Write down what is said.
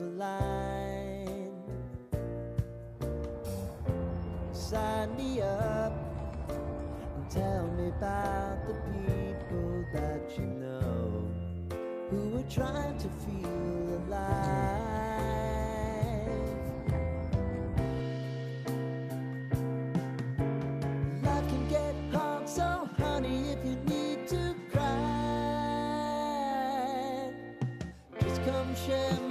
a line. Sign me up and tell me about the people that you know who are trying to feel alive. Life can get hard, so honey, if you need to cry, just come share